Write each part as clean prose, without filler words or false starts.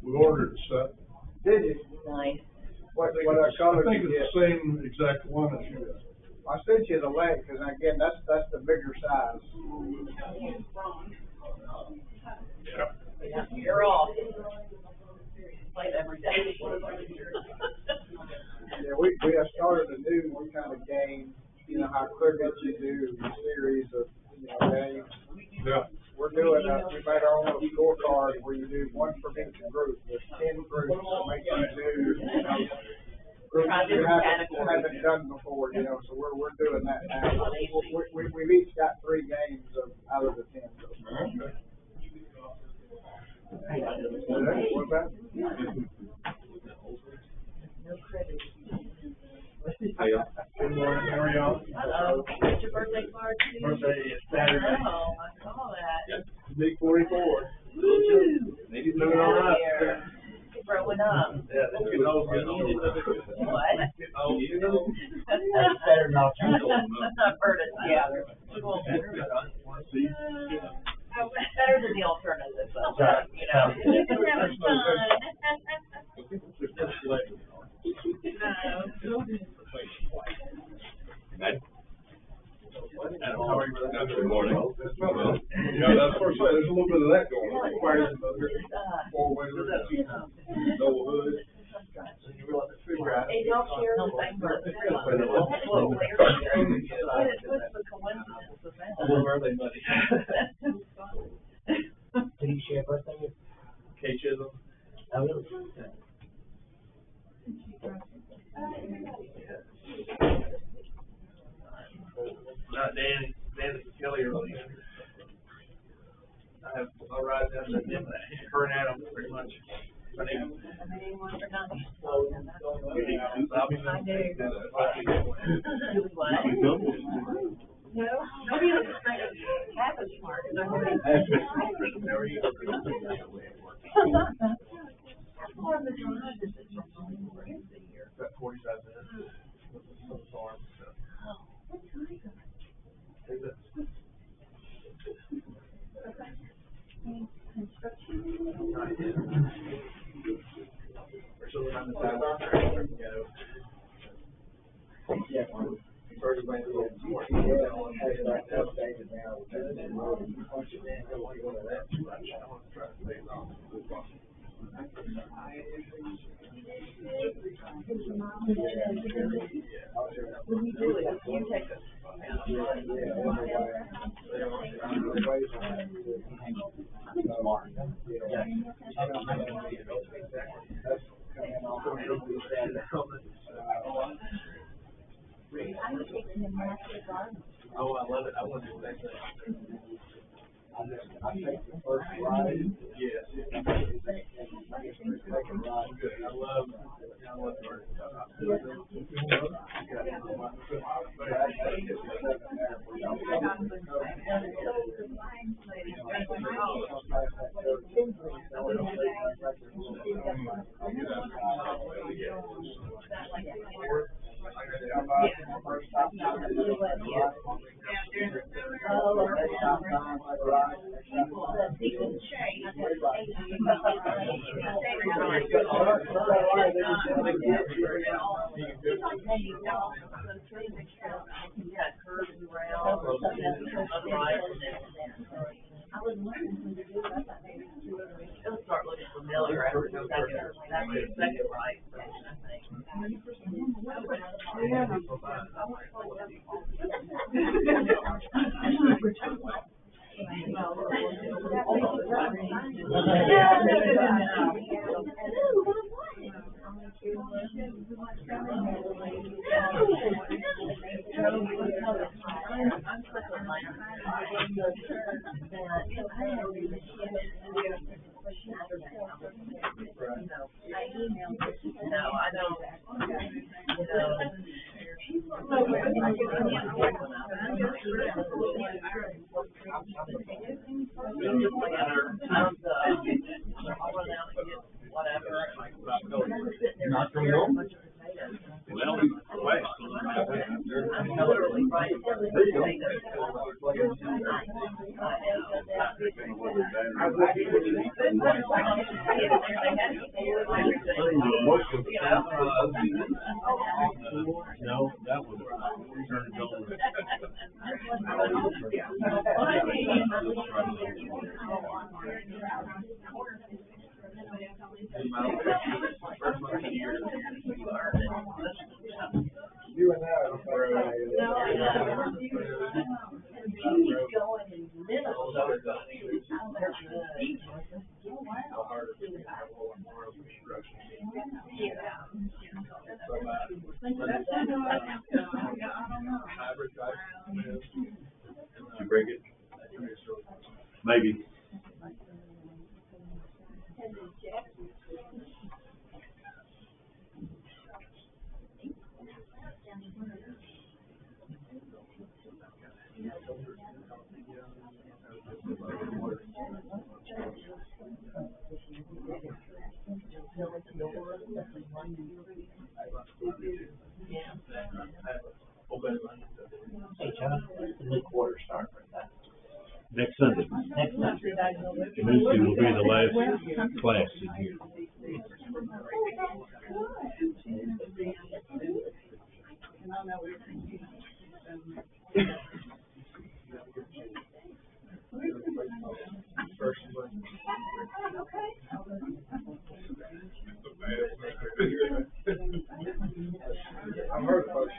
We ordered stuff. Did you? Nice. What I color think did you it's get? the same exact one as you got. I sent you the link, because again, that's the bigger size. Yeah, you're off. Play every day. Yeah, we have started a new kind of game, you know, how cricket you do a series of, you know, games. Yeah. We're doing we made our own little scorecard where you do one from each group. There's 10 groups that make you do, you know, groups you haven't done before, you know, so we're doing that now. We've each got 3 games out of the 10. Okay. What's that? No credit. Hey, good morning, how are y'all? Hello. What's your birthday card? Birthday is Saturday. Oh, I saw that. Big 44. Woo! Maybe doing all right. Growing up. Yeah, that's getting old. What? Saturday night. I've heard it, yeah. Well, better than the alternative, so, you know. Having fun. Good morning. Yeah, that's what I'm saying. There's a little bit of that going on. Four-wheeler, no hood. Hey, y'all share the same birthday. What a coincidence with that. Birthday buddy. Did you share a birthday with Kay Chisholm. Not Danny. Danny Kelly early. I'll ride down to him, her and Adam pretty much. I do. What? No, nobody was afraid of half as smart as I was. More of the drive is it's About 45 minutes. Some farm. We're still trying to decide where to go. Yeah. First went to the more. Yeah, that's updated now. When you do it, you take a. Oh, I love it. I want to do that. I take the first ride. Yes. Good. I love learning. It'll start looking familiar after the second right, I think. Not from home? Well, we wait. No, that was turned over. You and that. Did you break it? Maybe. Hey, John, the new quarter starting right now. Next Sunday. Next month. Wednesday will be the last class in here. I've heard of folks.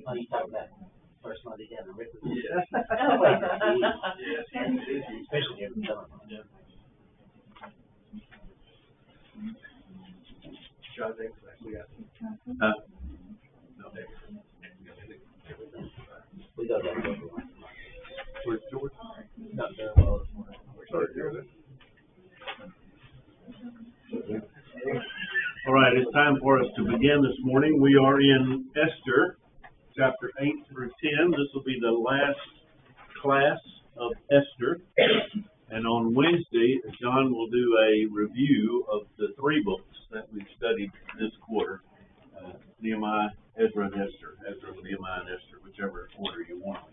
Oh, you talking about first Monday down the river? Yeah. Especially during the summer. No, We go down there. Where's George? Not very well this morning. Sorry to hear that. All right, it's time for us to begin this morning. We are in Esther, chapter 8 through 10. This will be the last class of Esther. And on Wednesday, John will do a review of the three books that we've studied this quarter. Nehemiah, Ezra, and Esther. Ezra, Nehemiah, and Esther, whichever order you want.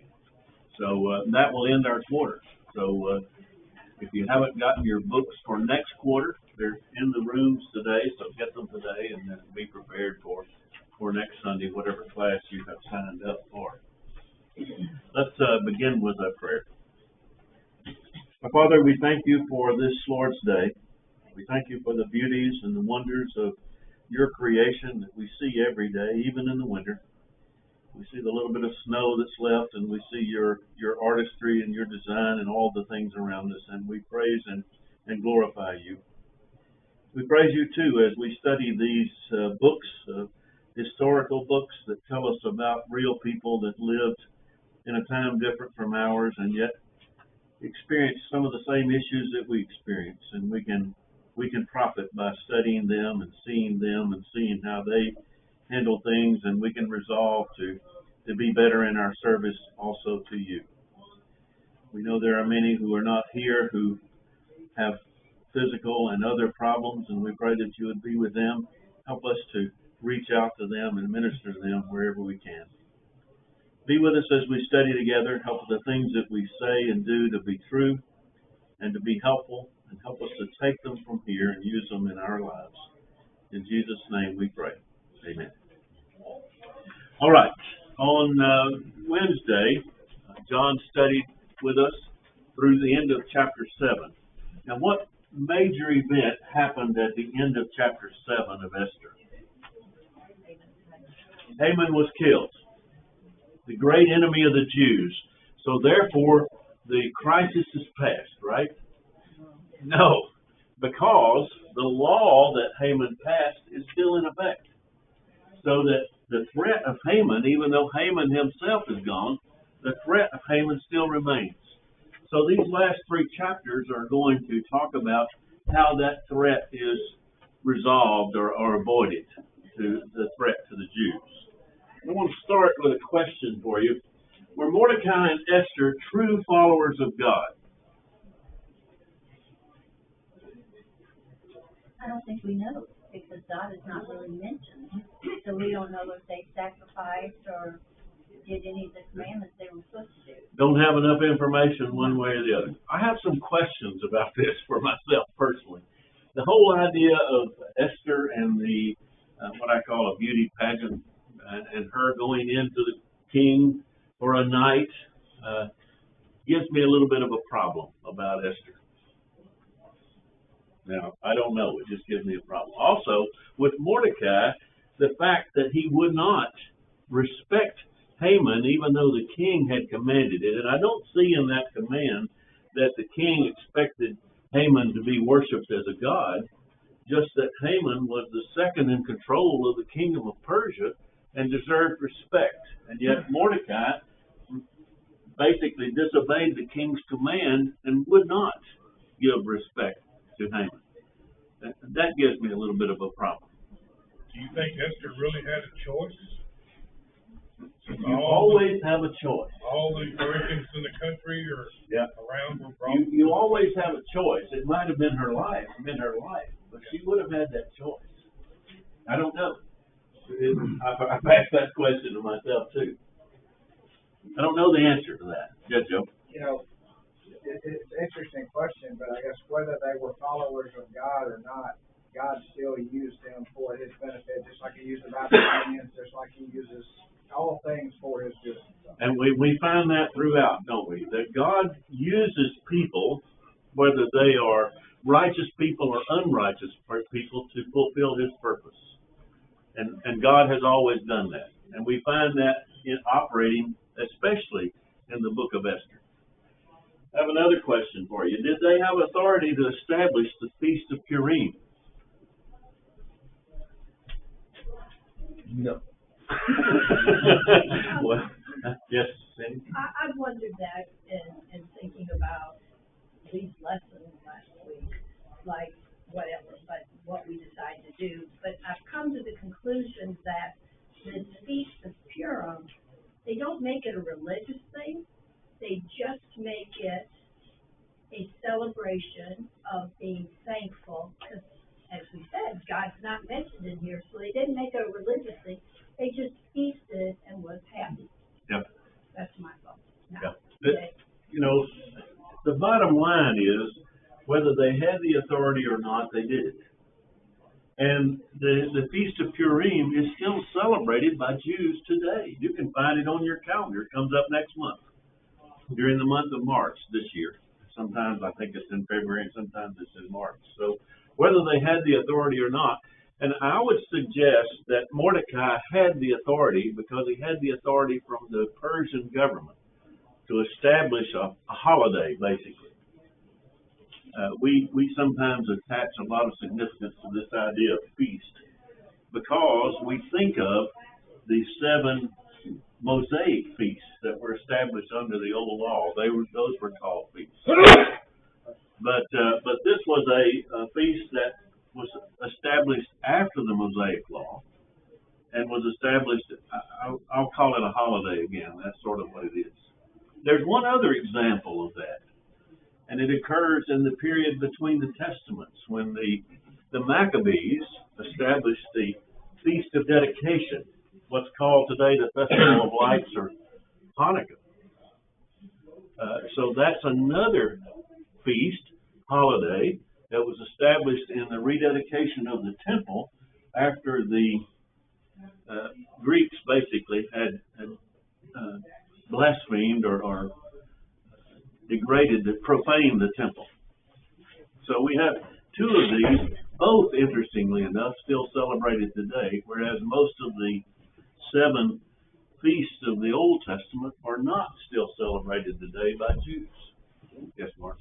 So that will end our quarter. So if you haven't gotten your books for next quarter, they're in the rooms today, so get them today and then be prepared for next Sunday, whatever class you have signed up for. begin with a prayer. Our Father, we thank you for this Lord's Day. We thank you for the beauties and the wonders of your creation that we see every day, even in the winter. We see the little bit of snow that's left, and we see your artistry and your design and all the things around us, and we praise and glorify you. We praise you, too, as we study these books, historical books that tell us about real people that lived in a time different from ours and yet experienced some of the same issues that we experience. And we can profit by studying them and seeing how they handle things, and we can resolve to be better in our service also to you. We know there are many who are not here who have physical and other problems, and we pray that you would be with them. Help us to reach out to them and minister to them wherever we can. Be with us as we study together. Help the things that we say and do to be true and to be helpful, and help us to take them from here and use them in our lives. In Jesus' name we pray. Amen. All right. On Wednesday, John studied with us through the end of chapter 7. Now, what major event happened at the end of chapter 7 of Esther? Haman was killed, the great enemy of the Jews. So therefore, the crisis is past, right? No, because the law that Haman passed is still in effect. So that the threat of Haman, even though Haman himself is gone, the threat of Haman still remains. So these last 3 chapters are going to talk about how that threat is resolved or avoided, to the threat to the Jews. I want to start with a question for you. Were Mordecai and Esther true followers of God? I don't think we know, because God is not really mentioned. So we don't know if they sacrificed or did any of the commandments they were supposed to do. Don't have enough information one way or the other. I have some questions about this for myself personally. The whole idea of Esther and the what I call a beauty pageant and her going into the king for a night gives me a little bit of a problem about Esther. Now, I don't know. It just gives me a problem. Also, with Mordecai, the fact that he would not respect Haman, even though the king had commanded it. And I don't see in that command that the king expected Haman to be worshipped as a god, just that Haman was the second in control of the kingdom of Persia and deserved respect. And yet Mordecai basically disobeyed the king's command and would not give respect to Haman. That gives me a little bit of a problem. Do you think Esther really had a choice? You always have a choice. All the hurricanes in the country or around were brought. You always have a choice. It might have been her life, but she would have had that choice. I don't know. I've asked that question to myself too. I don't know the answer to that. Yeah, Joe. You know, it's an interesting question, but I guess whether they were followers of God or not, God still used them for his benefit, just like he used the Babylonians, just like he uses all things for his good. And we find that throughout, don't we? That God uses people, whether they are righteous people or unrighteous people, to fulfill his purpose. And God has always done that. And we find that in operating, especially in the book of Esther. I have another question for you. Did they have authority to establish the Feast of Purim? No. Well, yes, Sandy? I've wondered that in thinking about these lessons last week, like whatever, but what we decide to do. But I've come to the conclusion that this Feast of Purim, they don't make it a religious thing. They just make it a celebration of being thankful, because, as we said, God's not mentioned in here, so they didn't make it a religious thing. They just feasted and was happy. Yep. That's my thought. Yep. You know, the bottom line is, whether they had the authority or not, they did it. And the Feast of Purim is still celebrated by Jews today. You can find it on your calendar. It comes up next month. during the month of March this year. Sometimes I think it's in February and sometimes it's in March. So whether they had the authority or not, and I would suggest that Mordecai had the authority because he had the authority from the Persian government to establish a holiday, basically. We sometimes attach a lot of significance to this idea of feast because we think of the 7 Mosaic feasts that were established under the old law. Those were called feasts. But this was a feast that was established after the Mosaic law and was established, I'll call it a holiday again. That's sort of what it is. There's one other example of that, and it occurs in the period between the Testaments when the Maccabees established the Feast of Dedication, what's called today the Festival of Lights or Hanukkah. So that's another feast, holiday, that was established in the rededication of the temple after the Greeks basically had blasphemed or degraded, profaned the temple. So we have 2 of these, both interestingly enough, still celebrated today, whereas most of the 7 feasts of the Old Testament are not still celebrated today by Jews. Yes, Mark?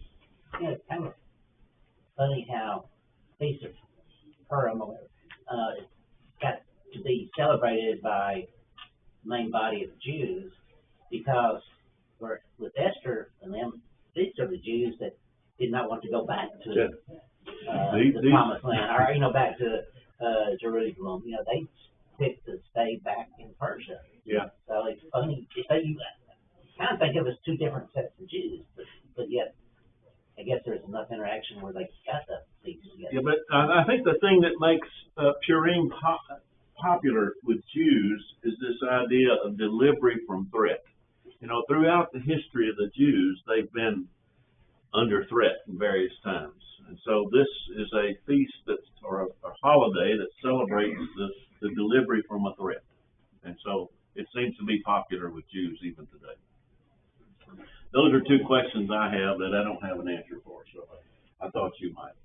Yeah, it's kind of funny how Feast of Purim got to be celebrated by the main body of the Jews because with Esther and them, these are the Jews that did not want to go back to the Promised Land or back to Jerusalem. They picked to stay back in Persia. Yeah. So it's funny. You kind of think of it as 2 different sets of Jews, but yet I guess there's enough interaction where they got the feast together. Yeah, but I think the thing that makes Purim popular with Jews is this idea of delivery from threat. Throughout the history of the Jews, they've been under threat in various times. And so this is a feast or a holiday that celebrates the delivery from a threat. And so it seems to be popular with Jews even today. Those are 2 questions I have that I don't have an answer for, so I thought you might.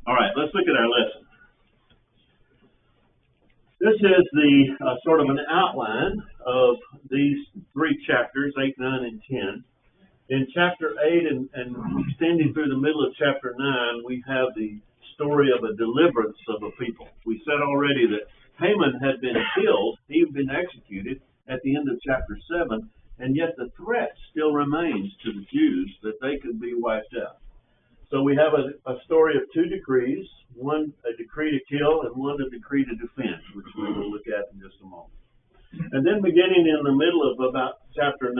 All right, let's look at our lesson. This is the sort of an outline of these 3 chapters, 8, 9, and 10. In chapter 8 and extending through the middle of chapter 9, we have the story of a deliverance of a people. We said already that Haman had been killed, he had been executed at the end of chapter 7, and yet the threat still remains to the Jews that they could be wiped out. So we have a story of 2 decrees, one a decree to kill and one a decree to defend, which we will look at in just a moment. And then beginning in the middle of about chapter 9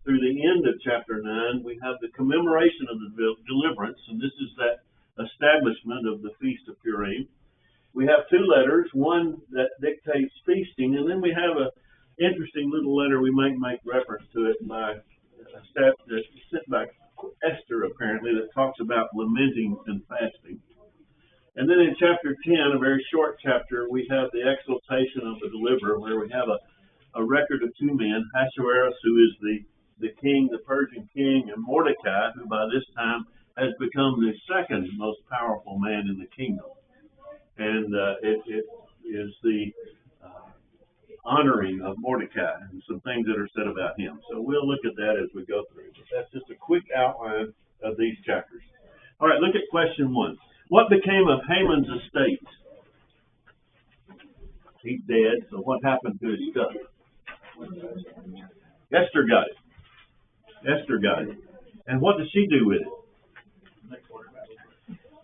through the end of chapter 9, we have the commemoration of the deliverance, and this is that establishment of the Feast of Purim. We have 2 letters, one that dictates feasting, and then we have an interesting little letter, we might make reference to it, sent by Esther, apparently, that talks about lamenting and fasting. And then in chapter 10, a very short chapter, we have the exaltation of the deliverer, where we have a record of 2 men, Ahasuerus, who is the king, the Persian king, and Mordecai, who by this time has become the 2nd most powerful man in the kingdom. And it is the honoring of Mordecai and some things that are said about him. So we'll look at that as we go through. But that's just a quick outline of these chapters. All right, look at question 1. What became of Haman's estate? He's dead, so what happened to his stuff? Esther got it. And what does she do with it?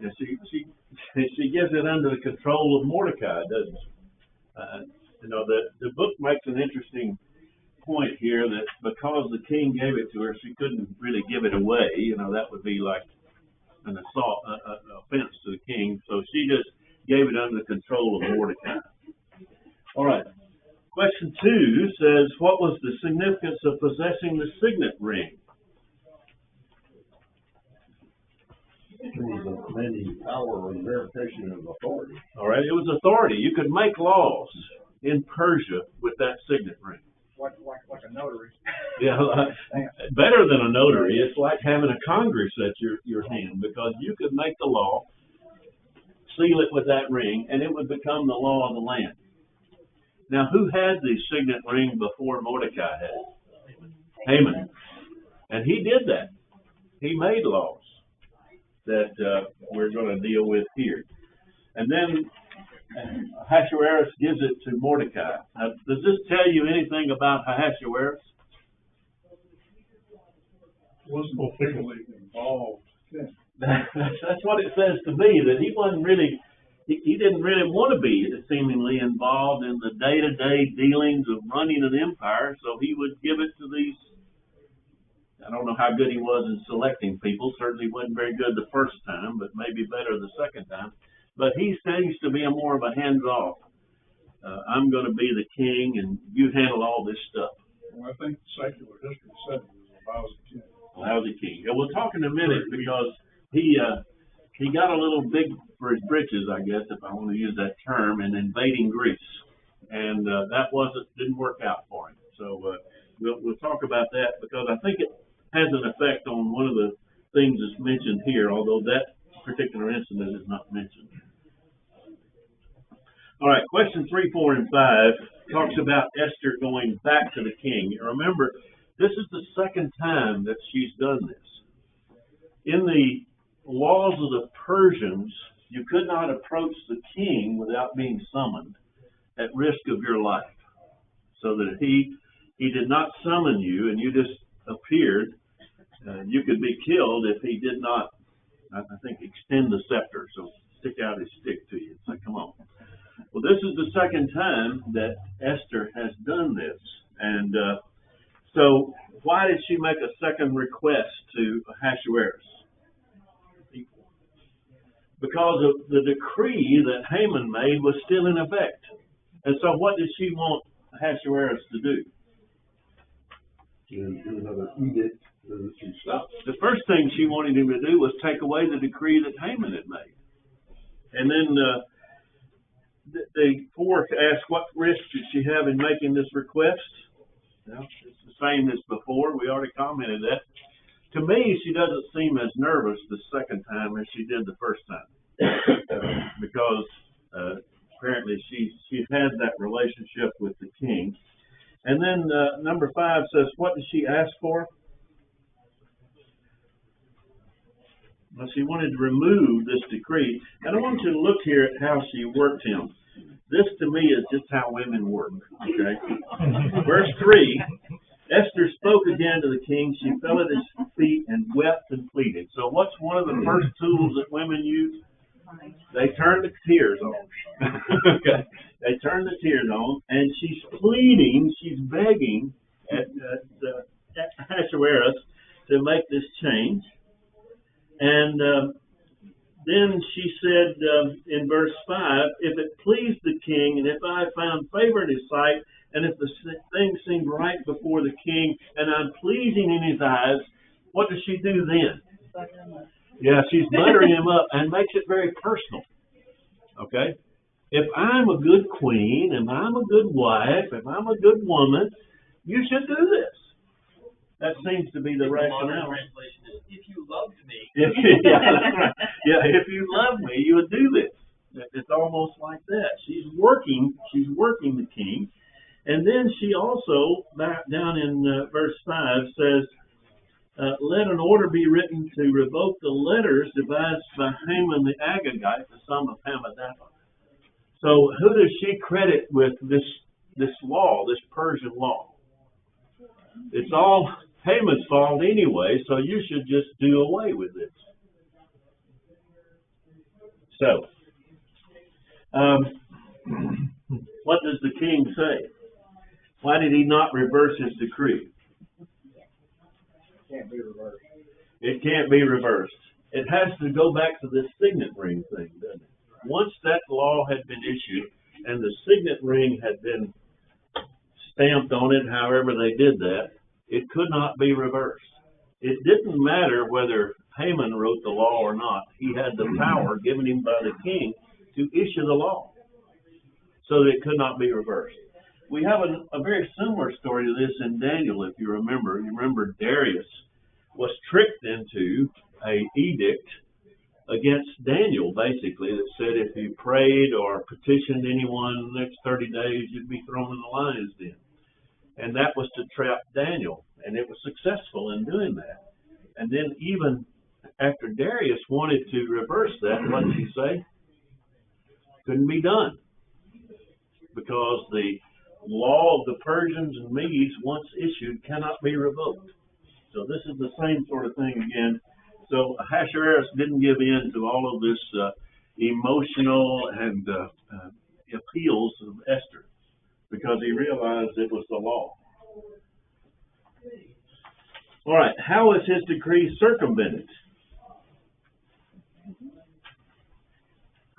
Yeah, she gives it under the control of Mordecai, doesn't she? The book makes an interesting point here that because the king gave it to her, she couldn't really give it away. That would be like an assault, an offense to the king. So she just gave it under the control of Mordecai. All right. Question 2 says, what was the significance of possessing the signet ring? It was a commanding power and verification of authority. All right, it was authority. You could make laws in Persia with that signet ring. What's a notary. Yeah, better than a notary. It's like having a Congress at your hand, because you could make the law, seal it with that ring, and it would become the law of the land. Now, who had the signet ring before Mordecai had it? Haman. And he did that. He made laws that we're going to deal with here. And then Ahasuerus gives it to Mordecai. Now, does this tell you anything about Ahasuerus? Wasn't officially involved. That's what it says to me, that he wasn't really, he didn't really want to be seemingly involved in the day-to-day dealings of running an empire, so he would give it to these. I don't know how good he was in selecting people. Certainly wasn't very good the first time, but maybe better the second time. But he seems to be more of a hands-off. I'm going to be the king, and you handle all this stuff. Well, I think secular history said it was a lousy king. Lousy king. Yeah, we'll talk in a minute, because he got a little big for his britches, I guess, if I want to use that term, in invading Greece, and that didn't work out for him. So we'll talk about that, because I think it has an effect on one of the things that's mentioned here, although that particular incident is not mentioned. All right, question 3, 4, and 5 talks about Esther going back to the king. Remember, this is the second time that she's done this. In the laws of the Persians, you could not approach the king without being summoned, at risk of your life. So that he did not summon you and you just appeared, you could be killed if he did not, I think, extend the scepter, so stick out his stick to you and say, come on. Well, this is the second time that Esther has done this. And so why did she make a second request to Ahasuerus? Because of the decree that Haman made was still in effect. And so what did she want Ahasuerus to do? To do another edict. The first thing she wanted him to do was take away the decree that Haman had made. And then the fourth asked, what risk did she have in making this request? Well, it's the same as before. We already commented that. To me, she doesn't seem as nervous the second time as she did the first time. Because apparently she's had that relationship with the king. And then number 5 says, what did she ask for? Well, she wanted to remove this decree. And I want you to look here at how she worked him. This, to me, is just how women work. Okay? Verse 3, Esther spoke again to the king. She fell at his feet and wept and pleaded. So what's one of the first tools that women use? They turn the tears on. Okay. They turn the tears on, and she's pleading, she's begging at Ahasuerus to make this change. And then she said in verse 5, if it pleased the king, and if I found favor in his sight, and if the thing seemed right before the king, and I'm pleasing in his eyes, what does she do then? Yeah, she's buttering him up and makes it very personal. Okay? If I'm a good queen, if I'm a good wife, if I'm a good woman, you should do this. That seems to be the rationale. Translation is, if you loved me. Yeah, that's right. Yeah, if you love me, you would do this. It's almost like that. She's working the king. And then she also, back down in verse 5, says, let an order be written to revoke the letters devised by Haman the Agagite, the son of Hammedatha. So who does she credit with this law, this Persian law? It's all Haman's fault anyway, so you should just do away with this. So, what does the king say? Why did he not reverse his decree? Can't be reversed. It can't be reversed. It has to go back to this signet ring thing, doesn't it? Once that law had been issued and the signet ring had been stamped on it, however they did that, it could not be reversed. It didn't matter whether Haman wrote the law or not. He had the power given him by the king to issue the law. So that it could not be reversed. we have a very similar story to this in Daniel, if you remember. You remember Darius was tricked into a edict against Daniel, basically, that said if you prayed or petitioned anyone in the next 30 days, you'd be thrown in the lion's den. And that was to trap Daniel, and it was successful in doing that. And then even after Darius wanted to reverse that, what did he say? Couldn't be done, because the law of the Persians and Medes, once issued, cannot be revoked. So this is the same sort of thing again. So Ahasuerus didn't give in to all of this emotional and appeals of Esther, because he realized it was the law. All right, how was his decree circumvented?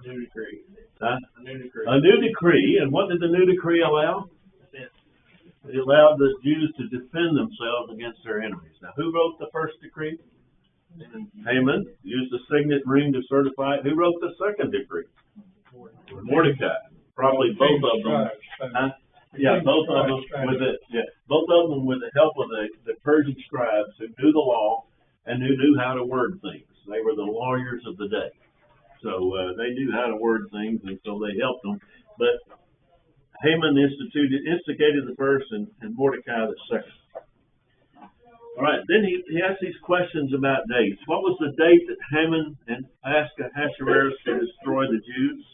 New decree. Huh? A new decree. A new decree, and what did the new decree allow? It allowed the Jews to defend themselves against their enemies. Now, who wrote the first decree? Haman used the signet ring to certify it. Who wrote the second decree? Mordecai. Probably both of them. Huh? Yeah, both of them with the help of the Persian scribes who knew the law and who knew how to word things. They were the lawyers of the day. So they knew how to word things, and so they helped them. But Haman instigated the first, and Mordecai the second. All right, then he asked these questions about dates. What was the date that Haman and asked Ahasuerus to destroy the Jews?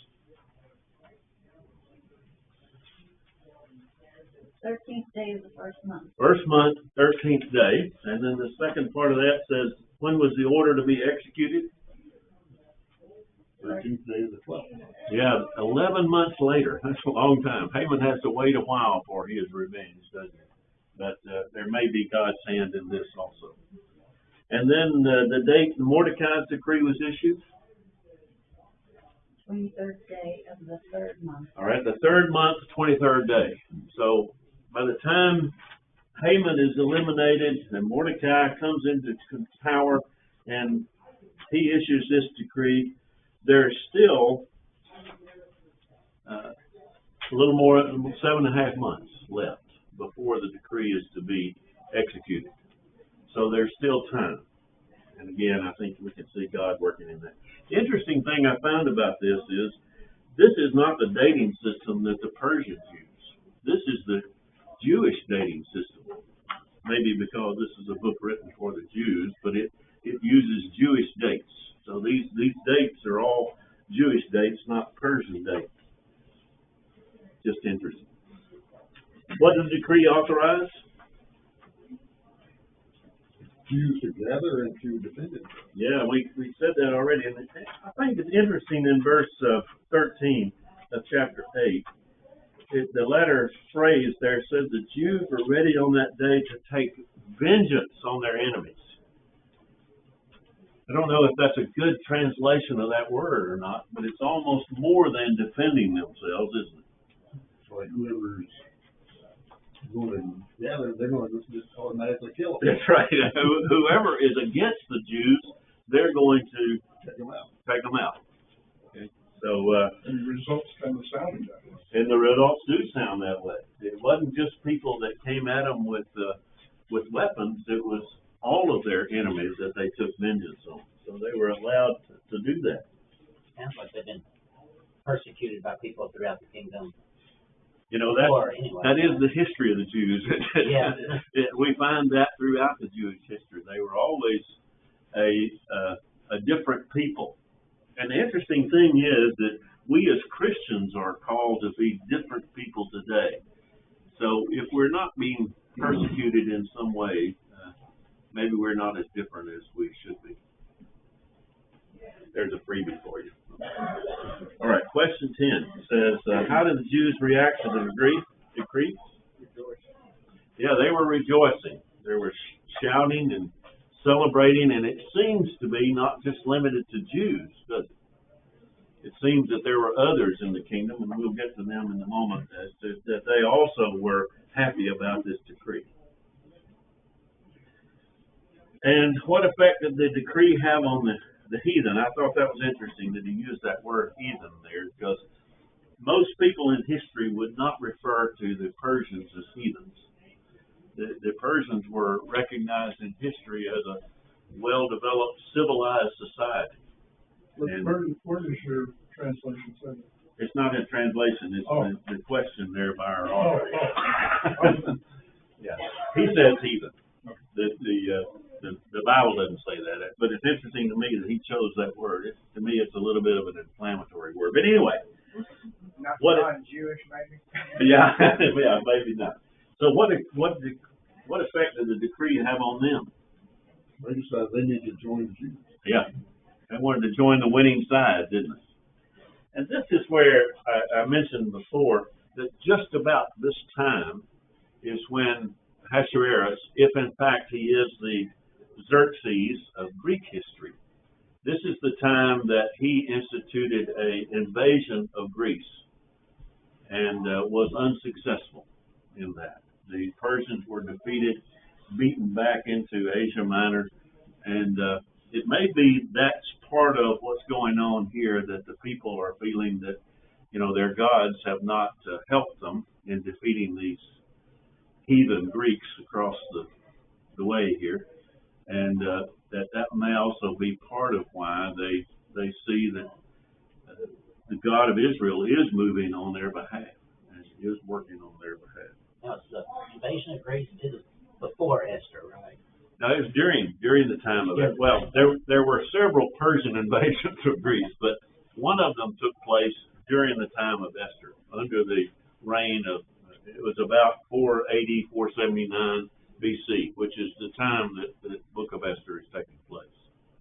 13th day of the first month. First month, 13th day. And then the second part of that says, when was the order to be executed? 13th day of the 12th. Yeah, 11 months later. That's a long time. Haman has to wait a while for his revenge, doesn't he? But there may be God's hand in this also. And then the date Mordecai's decree was issued? 23rd day of the third month. All right, the third month, 23rd day. So by the time Haman is eliminated and Mordecai comes into power and he issues this decree, there's still a little more, 7.5 months left before the decree is to be executed. So there's still time. And again, I think we can see God working in that. The interesting thing I found about this is not the dating system that the Persians use. This is the Jewish dating system. Maybe because this is a book written for the Jews, but it uses Jewish dates. So these dates are all Jewish dates, not Persian dates. Just interesting. What does the decree authorize? Jews to gather and to defend it. Yeah, we said that already. And I think it's interesting in verse 13 of chapter 8. The latter phrase there says the Jews were ready on that day to take vengeance on their enemies. I don't know if that's a good translation of that word or not, but it's almost more than defending themselves, isn't it? So like whoever's going to gather, they're going to just automatically kill them. That's right. Whoever is against the Jews, they're going to Take them out. take them out. Okay. So, And the results kind of sounded that way. and the results do sound that way. It wasn't just people that came at them with weapons. It was all of their enemies that they took vengeance on. So they were allowed to do that. Sounds like they've been persecuted by people throughout the kingdom. You know, Anyway. that is the history of the Jews. Yeah. We find that throughout the Jewish history. They were always a different people. And the interesting thing is that we as Christians are called to be different people today. So if we're not being persecuted in some way, maybe we're not as different as we should be. There's a freebie for you. All right, question 10 says, how did the Jews react to the decree? Yeah, they were rejoicing. They were shouting and celebrating, and it seems to be not just limited to Jews, does it? It seems that there were others in the kingdom, and we'll get to them in a moment, that they also were happy about this decree. And what effect did the decree have on the heathen? I thought that was interesting that he used that word heathen there, because most people in history would not refer to the translation said it. It's not in translation, it's Oh. the question there by our Oh, author. Yeah, he says heathen. The Bible doesn't say that, but it's interesting to me that he chose that word. To me, it's a little bit of an inflammatory word. But anyway, Not What- non-Jewish, maybe? yeah, yeah, maybe not. So what effect did the decree have on them? They decided they need to join Jesus. Yeah, they wanted to join the winning side, didn't they? And this is where I mentioned before that just about this time is when Ahasuerus, if in fact he is the Xerxes of Greek history, this is the time that he instituted an invasion of Greece and was unsuccessful in that. The Persians were defeated, beaten back into Asia Minor, and it may be that's part of what's going on here, that the people are feeling that, their gods have not helped them in defeating these heathen Greeks across the way here, and that may also be part of why they see that the God of Israel is moving on their behalf and is working on their behalf. Now, it's the invasion of Greece is before Esther, right? Now, it was during the time of it. Well, there were several Persian invasions of Greece, but one of them took place during the time of Esther, under the reign of, it was about 480, 479 BC, which is the time that the book of Esther is taking place.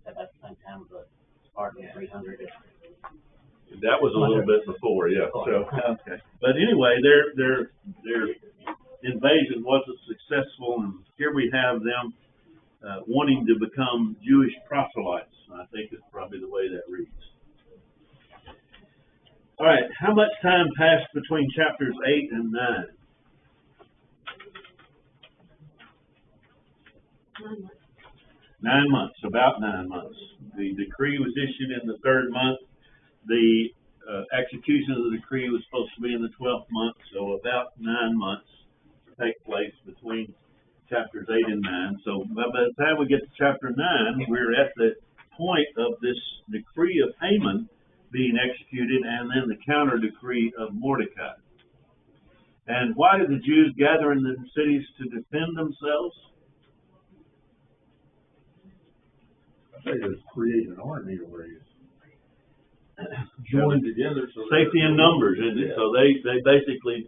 About the same time of the Spartan 300. That was a little bit before, yeah. So, okay. But anyway, their invasion wasn't successful, and here we have them wanting to become Jewish proselytes. I think is probably the way that reads. All right, how much time passed between chapters 8 and 9? 9 months, about 9 months. The decree was issued in the 3rd month. The execution of the decree was supposed to be in the 12th month, so about 9 months take place between chapters 8 and 9. So by the time we get to chapter 9, we're at the point of this decree of Haman being executed, and then the counter decree of Mordecai. And why did the Jews gather in the cities to defend themselves? I think it's create an army where you join together. So Safety in numbers, isn't it? So they basically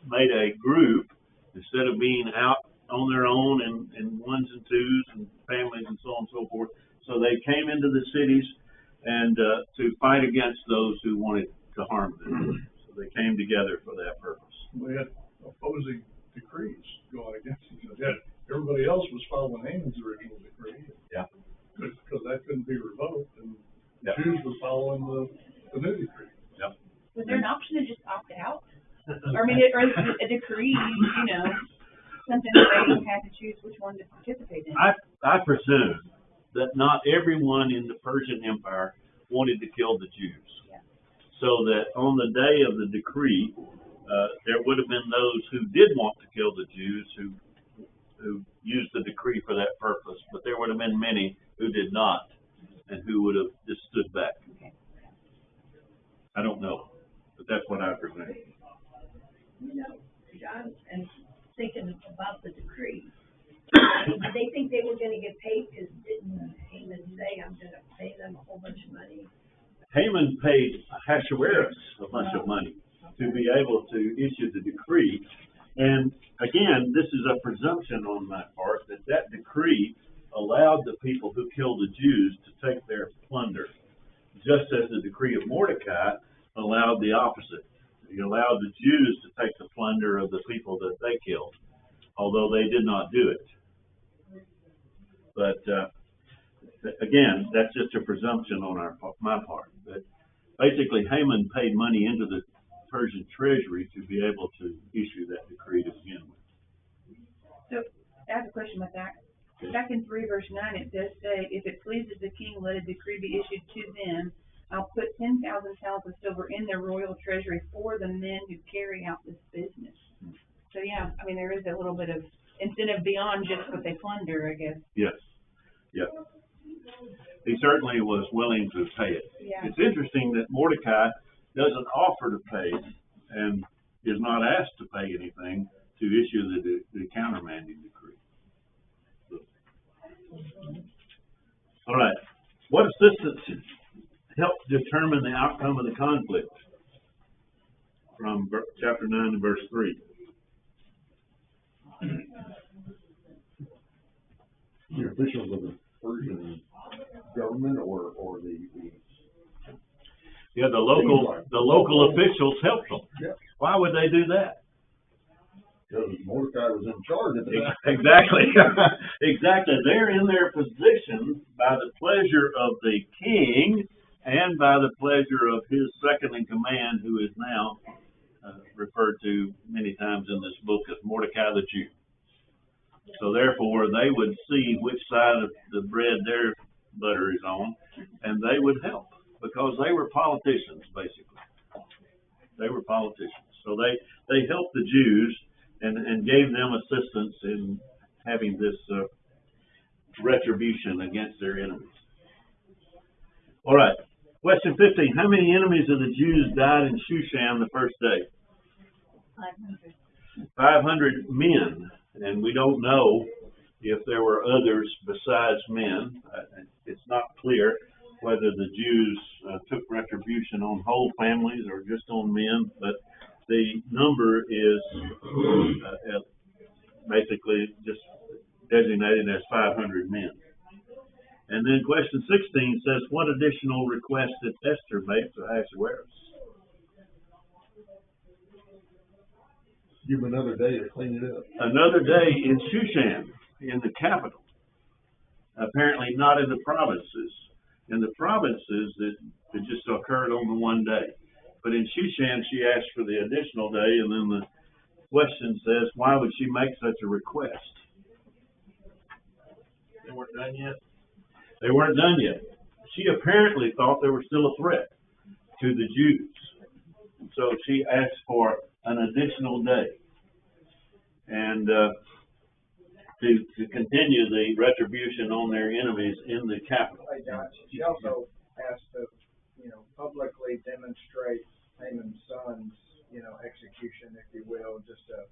made a group instead of being out on their own in ones and twos and families and so on and so forth. So they came into the cities and to fight against those who wanted to harm them. So they came together for that purpose. We had opposing decrees going against each other. Yeah, everybody else was following Haman's original decree. Yeah. Because that couldn't be revoked, and Yeah. Jews were following the new decree. Yep. Was there an option to just opt out? Or, I mean, or a decree, something that they had to choose which one to participate in? I presume that not everyone in the Persian Empire wanted to kill the Jews. Yeah. So that on the day of the decree, there would have been those who did want to kill the Jews who used the decree for that purpose, but there would have been many who did not and who would have just stood back. Okay. I don't know, but that's what I presume. John, and thinking about the decree, did they think they were gonna get paid? Because didn't Haman say, I'm gonna pay them a whole bunch of money? Haman paid Ahasuerus a bunch of money to be able to issue the decree. And again, this is a presumption on my part that decree allowed the people who killed the Jews to take their plunder, just as the decree of Mordecai allowed the opposite. It allowed the Jews to take the plunder of the people that they killed, although they did not do it. But again, that's just a presumption on my part. But basically, Haman paid money into the Persian treasury to be able to issue that decree to begin with. So, I have a question about that. Back in 3 verse 9, it does say, if it pleases the king, let a decree be issued to them. I'll put 10,000 talents of silver in their royal treasury for the men who carry out this business. So yeah, I mean, there is a little bit of incentive beyond just what they plunder, I guess. Yes. Yep. He certainly was willing to pay it. Yeah. It's interesting that Mordecai doesn't offer to pay and is not asked to pay anything to issue the countermanding decree. All right. What assistance helped determine the outcome of the conflict? From chapter 9 and verse 3. The officials of the Persian government or the Yeah, the local officials helped them. Yeah. Why would they do that? Because Mordecai was in charge at the time. Exactly. Exactly. They're in their position by the pleasure of the king and by the pleasure of his second in command, who is now referred to many times in this book as Mordecai the Jew. So therefore, they would see which side of the bread their butter is on, and they would help because they were politicians, basically. They were politicians. So they helped the Jews and gave them assistance in having this retribution against their enemies. All right. Question 15. How many enemies of the Jews died in Shushan the first day? 500. 500 men. And we don't know if there were others besides men. It's not clear whether the Jews took retribution on whole families or just on men, but the number is basically just designated as 500 men. And then question 16 says, what additional request did Esther make to Ahasuerus? Give them another day to clean it up. Another day in Shushan, in the capital. Apparently not in the provinces. In the provinces, it just occurred on the one day. But in Shushan, she asked for the additional day, and then the question says, why would she make such a request? They weren't done yet? They weren't done yet. She apparently thought there was still a threat to the Jews. So she asked for an additional day. And to continue the retribution on their enemies in the capital. Hey, John, she also asked to, publicly demonstrate Haman's son's, execution, if you will, just to,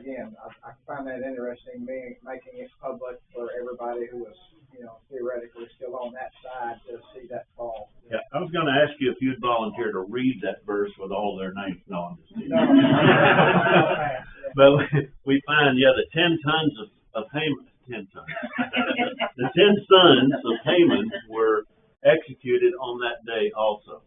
again, I find that interesting, making it public for everybody who was, theoretically still on that side to see that fall. Yeah, I was going to ask you if you'd volunteer to read that verse with all their names. No, I'm just kidding. But we find, the 10 tons of Haman, 10 tons. The 10 sons of Haman were executed on that day also.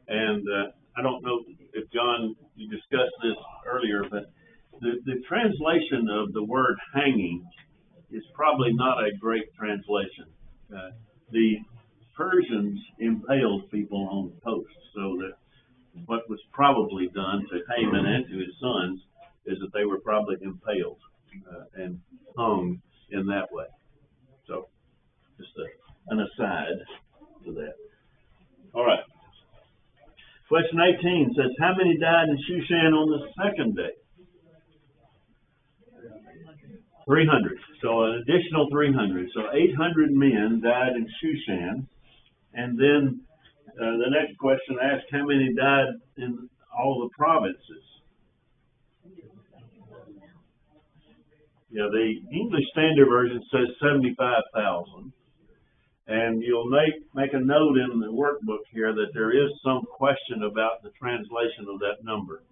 And I don't know if, John, you discussed this earlier, but the translation of the word hanging is probably not a great translation. The Persians impaled people on posts, so that what was probably done to Haman and to his sons is that they were probably impaled and hung in that way. So, just an aside to that. All right. Question 18 says, how many died in Shushan on the second day? 300. So an additional 300. So 800 men died in Shushan. And then the next question asks, how many died in all the provinces? The English Standard Version says 75,000. And you'll make a note in the workbook here that there is some question about the translation of that number.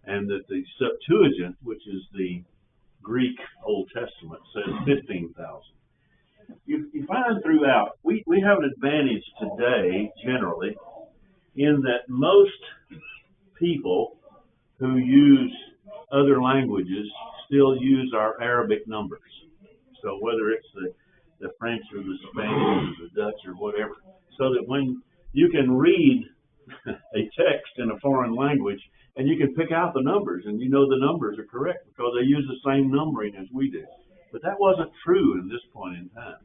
And that the Septuagint, which is the Greek Old Testament, says 15,000. You find throughout, we have an advantage today, generally, in that most people who use other languages still use our Arabic numbers. So whether it's the French or the Spanish or the Dutch or whatever, so that when you can read a text in a foreign language and you can pick out the numbers and you know the numbers are correct because they use the same numbering as we do. But that wasn't true in this point in time.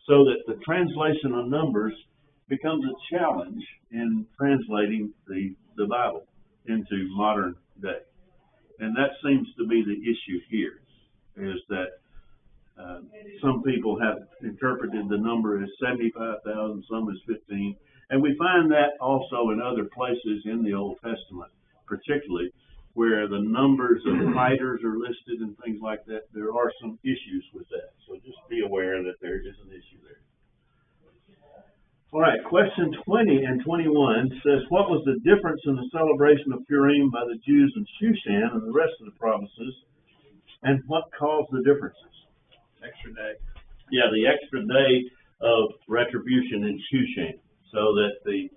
So that the translation of numbers becomes a challenge in translating the Bible into modern day. And that seems to be the issue here, is that some people have interpreted the number as 75,000, some as 15. And we find that also in other places in the Old Testament, particularly where the numbers of fighters are listed and things like that. There are some issues with that. So just be aware that there is an issue there. All right, question 20 and 21 says, what was the difference in the celebration of Purim by the Jews in Shushan and the rest of the provinces, and what caused the differences? Extra day. Yeah, the extra day of retribution in Shushan, so that the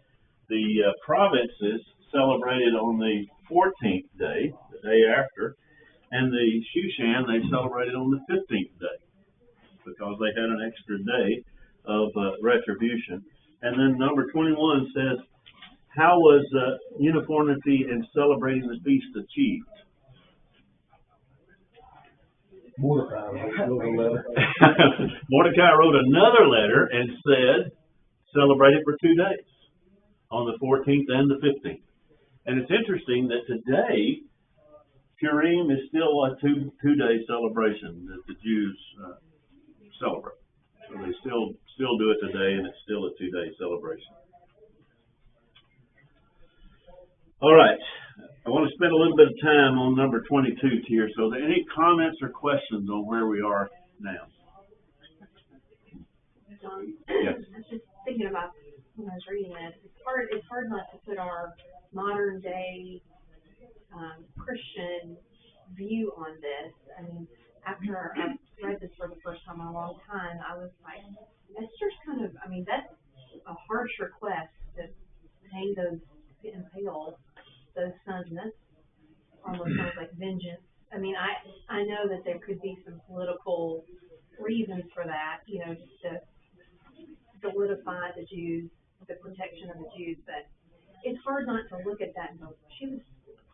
provinces celebrated on the 14th day, the day after, and the Shushan, they celebrated on the 15th day, because they had an extra day of retribution. And then number 21 says, how was uniformity in celebrating the feast achieved? Mordecai wrote a letter. Mordecai wrote another letter and said, celebrate it for 2 days, on the 14th and the 15th. And it's interesting that today, Purim is still a two-day celebration that the Jews celebrate. So they still do it today, and it's still a 2-day celebration. All right. I want to spend a little bit of time on number 22 here. So are there any comments or questions on where we are now? John, Yes. I was just thinking about when I was reading this. It's hard not to put our modern day Christian view on this. I mean, after I read this for the first time in a long time, I was like, Esther's kind of, I mean, that's a harsh request to hang those, to impale those sons, and that's almost sounds like vengeance. I mean, I know that there could be some political reasons for that, you know, just to solidify the Jews, the protection of the Jews, but it's hard not to look at that and go, she was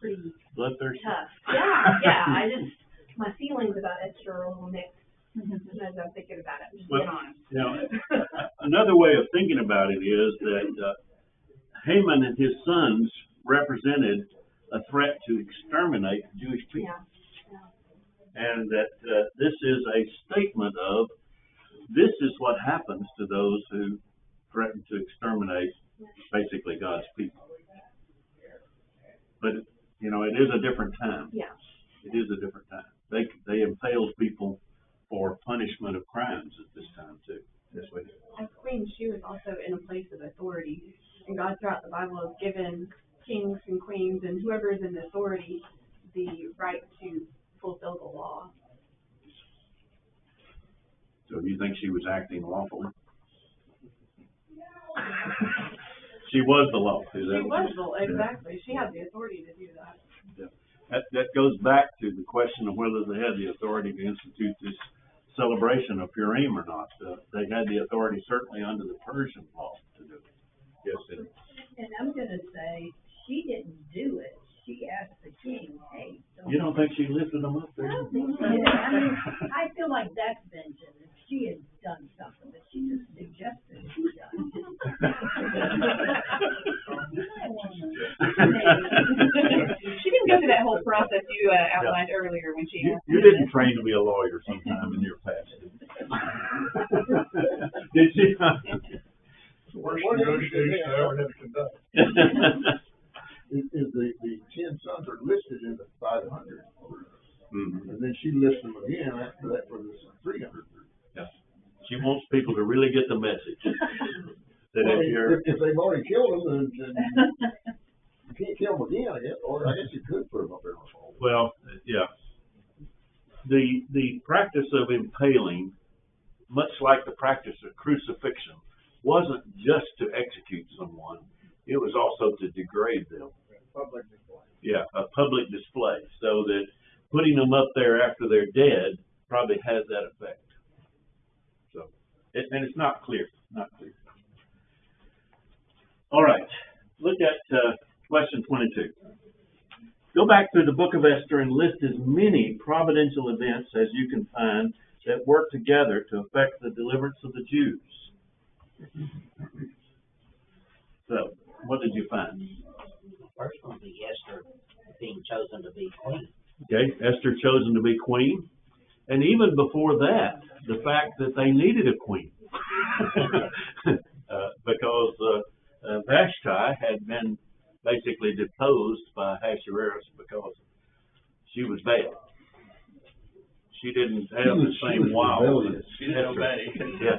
pretty tough. Yeah, my feelings about Esther are a little mixed as I'm thinking about it. Just being honest. You know, another way of thinking about it is that Haman and his sons represented a threat to exterminate Jewish people. Yeah. And that this is a statement of, this is what happens to those who threaten to exterminate basically God's people. But, you know, it is a different time. Yeah. It is a different time. They impaled people for punishment of crimes at this time too. This way. As queen, she was also in a place of authority, and God throughout the Bible has given kings and queens and whoever is in authority the right to fulfill the law. So you think she was acting lawfully? She was the law. Exactly. She had the authority to do that. Yeah. That goes back to the question of whether they had the authority to institute this celebration of Purim or not. They had the authority certainly under the Persian law to do it. Yes, it is. And I'm gonna say, she didn't do it. She asked the king, hey. You don't think she lifted them up there? I don't think so. I mean, I feel like that's vengeance. If she had done something, but she just suggested she done. She didn't go through that whole process you outlined earlier when she asked. You didn't train to be a lawyer sometime in your past, did you? The worst negotiation I ever had to conduct. Is the 10 sons are listed in the 500, Mm-hmm. and then she lists them again after that for the 300. Yeah. She wants people to really get the message. That Well, if if they've already killed them, then you can't kill them again, I guess. Or I guess you could put them up there. well, yeah. The practice of impaling, much like the practice of crucifixion, wasn't just to execute someone. It was also to degrade them. Public display. Yeah, a public display, so that putting them up there after they're dead probably has that effect. So, and it's not clear, All right, look at question 22. Go back through the book of Esther and list as many providential events as you can find that work together to affect the deliverance of the Jews. So, what did you find? First one would be Esther being chosen to be queen. Okay, Esther chosen to be queen. And even before that, the fact that they needed a queen. Because Vashti had been basically deposed by Ahasuerus because she was bad. She didn't have the same wiles. She didn't obey. Yeah,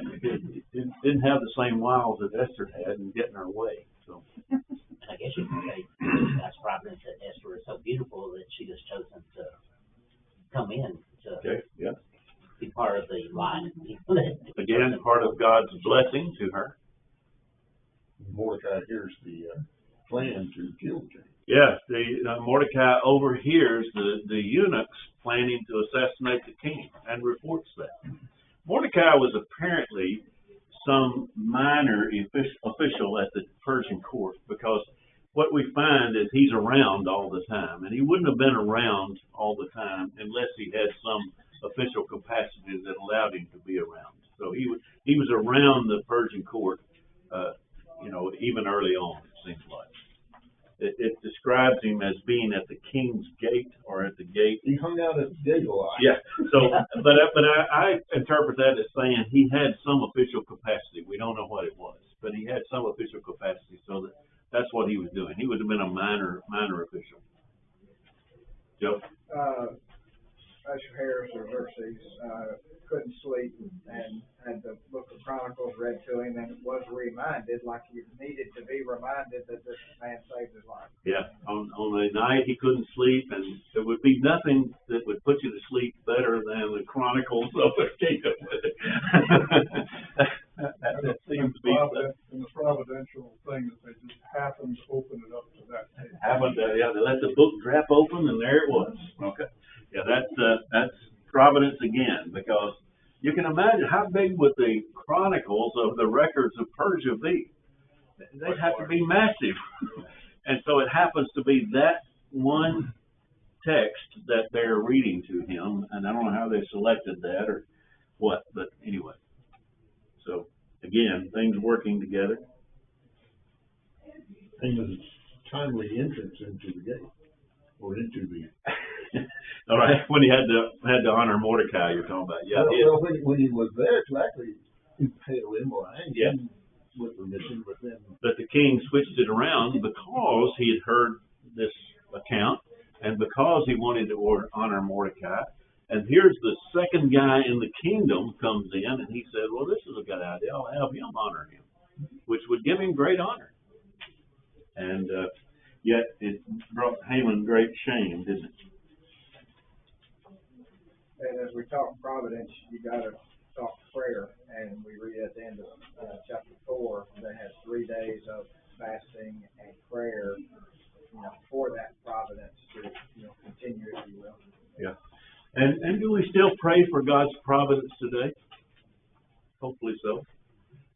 didn't have the same wiles that Esther had in getting her way. So, And I guess you could say God's providence that Esther is so beautiful that she was chosen to come in to okay, yeah. be part of the line. Again, part of God's blessing to her. Mordecai hears the plan to kill the king. Yes, Mordecai overhears the eunuchs planning to assassinate the king and reports that. Mordecai was apparently some minor official at the Persian court, because what we find is he's around all the time, and he wouldn't have been around all the time unless he had some official capacity that allowed him to be around. So he was around the Persian court, even early on, it seems like. It describes him as being at the king's gate or at the gate. He hung out at the gate a lot. Yeah. So, but I interpret that as saying he had some official capacity. We don't know what it was, but he had some official capacity. So that's what he was doing. He would have been a minor official. Joe. Ahasuerus or Xerxes couldn't sleep and had the Book of Chronicles read to him, and was reminded, like he needed to be reminded, that this man saved his life. Yeah, on the night he couldn't sleep, and there would be nothing that would put you to sleep better than the Chronicles of the Kingdom. that seems to be and the providential thing that they just happened to open it up to that page. They let the book drop open, and there it was. Okay. Yeah, that's providence again, because you can imagine how big would the chronicles of the records of Persia be. They'd have to be massive. And so it happens to be that one text that they're reading to him, and I don't know how they selected that or what, but anyway. So, again, things working together. Haman's timely entrance into the gate, or into the... All right, when he had to honor Mordecai, you're talking about. Yeah. Well, when he was there to actually impale him or hang him Yeah. with permission, but then... But the king switched it around because he had heard this account and because he wanted to honor Mordecai. And here's the second guy in the kingdom comes in, and he said, well, this is a good idea. I'll have him honor him, which would give him great honor. And yet it brought Haman great shame, didn't it? And as we talk providence, you got to talk prayer. And we read at the end of chapter 4, they had 3 days of fasting and prayer, for that providence to, continue, if you will. Yeah. And do we still pray for God's providence today? Hopefully so.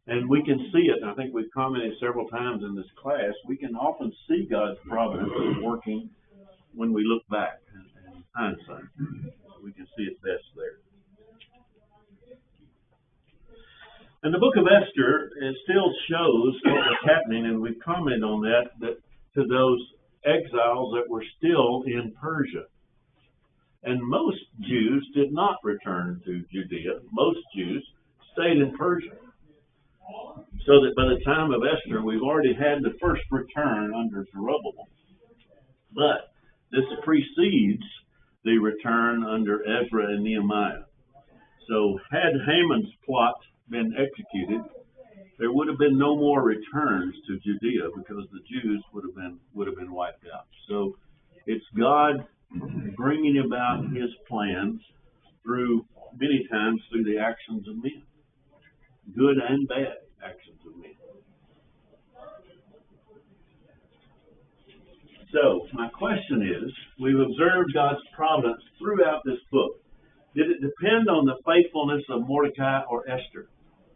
And we can see it. I think we've commented several times in this class. We can often see God's providence working when we look back in hindsight. We can see it best there. And the book of Esther, it still shows what was happening, and we've commented on that to those exiles that were still in Persia. And most Jews did not return to Judea. Most Jews stayed in Persia. So that by the time of Esther, we've already had the first return under Zerubbabel. But this precedes the return under Ezra and Nehemiah. So had Haman's plot been executed, there would have been no more returns to Judea because the Jews would have been wiped out. So it's God bringing about his plans many times through the actions of men, good and bad actions of men. So my question is, we've observed God's providence throughout this book. Did it depend on the faithfulness of Mordecai or Esther?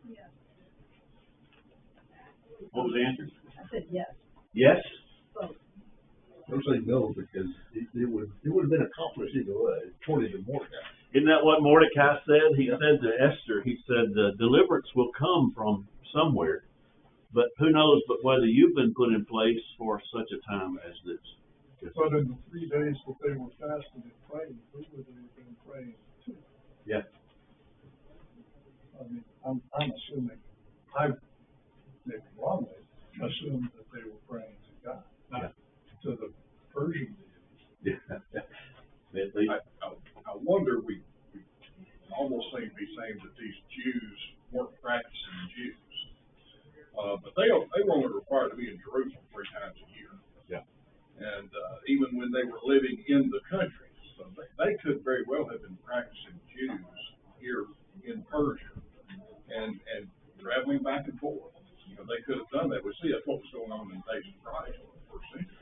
Yes. What was the answer? I said yes. Yes? Don't say no, because it would have been accomplished either way, according to Mordecai. Isn't that what Mordecai said? He said to Esther, he said, the deliverance will come from somewhere, but who knows but whether you've been put in place for such a time as this. But in the 3 days that they were fasting and praying, who would they have been praying to? Yeah. I mean, I'm assuming, I maybe wrongly assumed that they to the Persians. At least, I wonder, we almost seem to be saying that these Jews weren't practicing Jews. But they were only required to be in Jerusalem 3 times a year. Yeah. And, even when they were living in the country, so they could very well have been practicing Jews here in Persia and traveling back and forth. You know, they could have done that. We see that's what was going on in the days of Christ in the first century.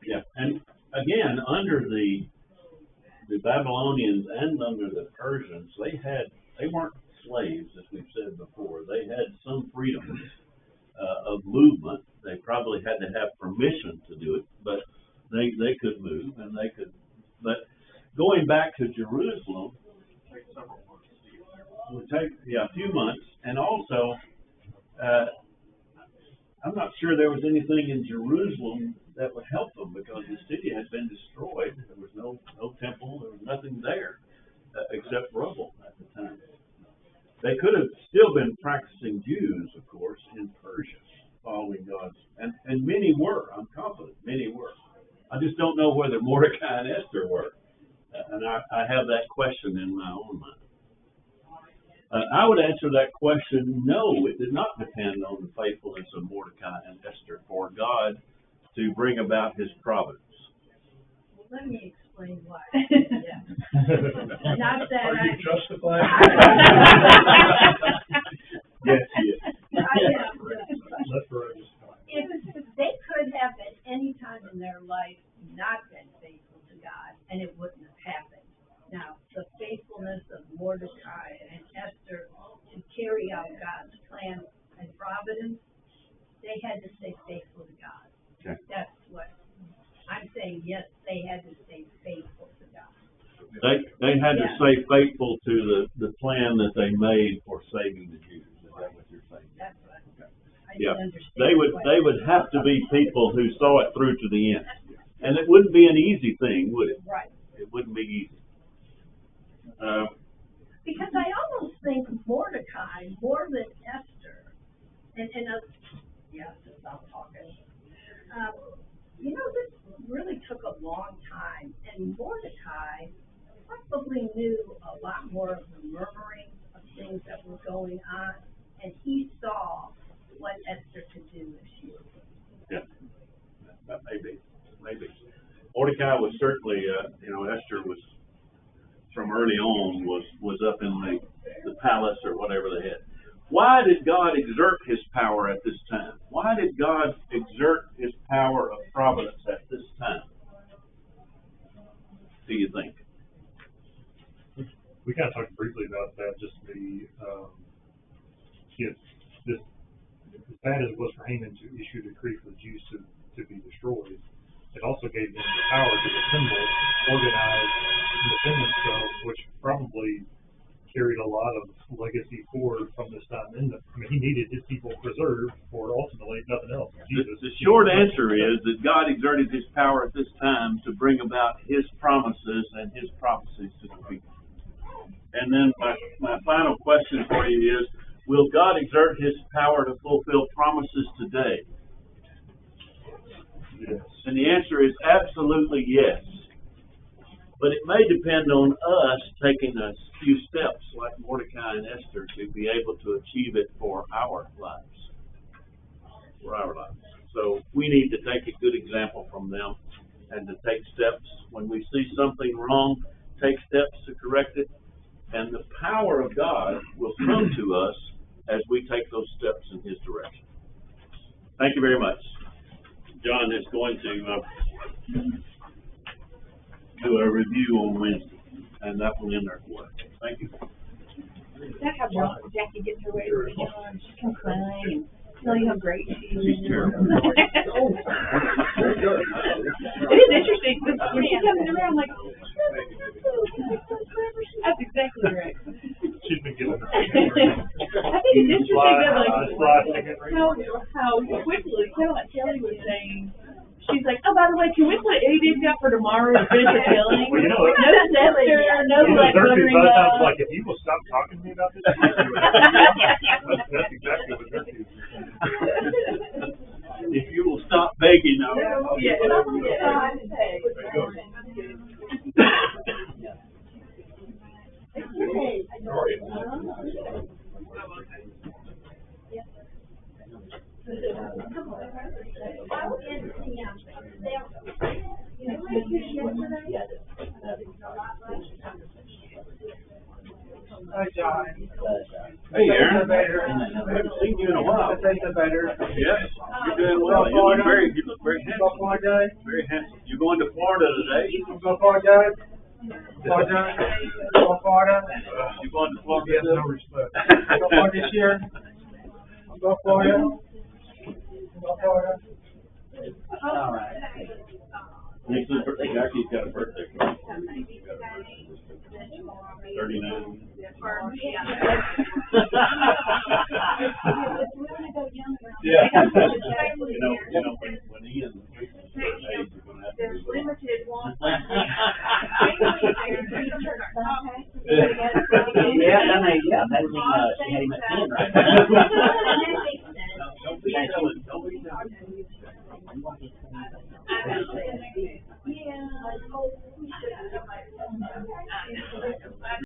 yeah, and again, under the Babylonians and under the Persians, they weren't slaves, as we've said before. They had some freedom of movement. They probably had to have permission to do it, but they could move and they could. But going back to Jerusalem would take a few months, and also I'm not sure there was anything in Jerusalem that would help them because the city had been destroyed. There was no temple. There was nothing there except rubble at the time. They could have still been practicing Jews, of course, in Persia, following God's, and many were. I'm confident many were. I just don't know whether Mordecai and Esther were, and I have that question in my own mind. I would answer that question, no, it did not depend on the faithfulness of Mordecai and Esther for God to bring about his providence. Well, let me explain why. Yeah. Not that Are you justified? Yes, yes. That's right. If they could have at any time in their life not been faithful to God, and it wouldn't have happened. Now, the faithfulness of Mordecai and Esther to carry out God's plan and providence, they had to stay faithful to God. Okay. That's what I'm saying. Yes, they had to stay faithful to God. They had to stay faithful to the plan that they made for saving the Jews. Is that what you're saying? That's what I Yeah, didn't understand. they would have to be people who saw it through to the end, and it wouldn't be an easy thing, would it? Right. It wouldn't be easy. Because I almost think Mordecai more than Esther, and yeah, since I'm talking, this really took a long time, and Mordecai probably knew a lot more of the murmurings of things that were going on, and he saw what Esther could do if she was. Yeah, that maybe. Mordecai was certainly, Esther was from early on was up in the palace or whatever they had. Why did God exert his power at this time? Why did God exert his power of providence at this time? Do you think? We kind of talked briefly about that, just this, as bad as it was for Haman to issue a decree for the Jews to be destroyed, it also gave them the power to assemble, organize, and defend themselves, which probably carried a lot of legacy forward from this time. He needed his people preserved for ultimately nothing else. The short answer is that God exerted his power at this time to bring about his promises and his prophecies to the people. And then my final question for you is, will God exert his power to fulfill promises today? Yes. And the answer is absolutely yes. But it may depend on us taking a few steps like Mordecai and Esther to be able to achieve it for our lives. So we need to take a good example from them and to take steps. When we see something wrong, take steps to correct it. And the power of God will come to us as we take those steps in his direction. Thank you very much. John is going to do a review on Wednesday, and that will end our course. Thank you. Is that how Jackie gets her way to John? She can cry and tell you how great she is. She's terrible. It is interesting, because when she comes around, I'm like, that's exactly right. She's been given I think it's interesting that, how quickly, kind of like Kelly was saying, she's like, oh, by the way, can we put AD's got for tomorrow to finish the billing? Well, no Esther, no like buttering up. Like, if you will stop talking to me about this, that's exactly what Xerxes is saying. If you will stop stop begging now. Hi, John. Hey, Aaron. I haven't seen you in a while. Better. Yes, you're doing well. You look very handsome. Florida, guys. Very handsome. You going to Florida today? Go Florida, guys. Florida. Go Florida. You going to Florida? Yes, no respect. Go Florida this year. Go Florida. Go Florida. All right. Next week's birthday, Jackie's got a birthday. 39. Yeah. When Ian reaches a certain age, you're gonna have to There's do that. limited one. Yeah, that's she had him at 10 right now. Don't be telling, don't be telling. Yeah.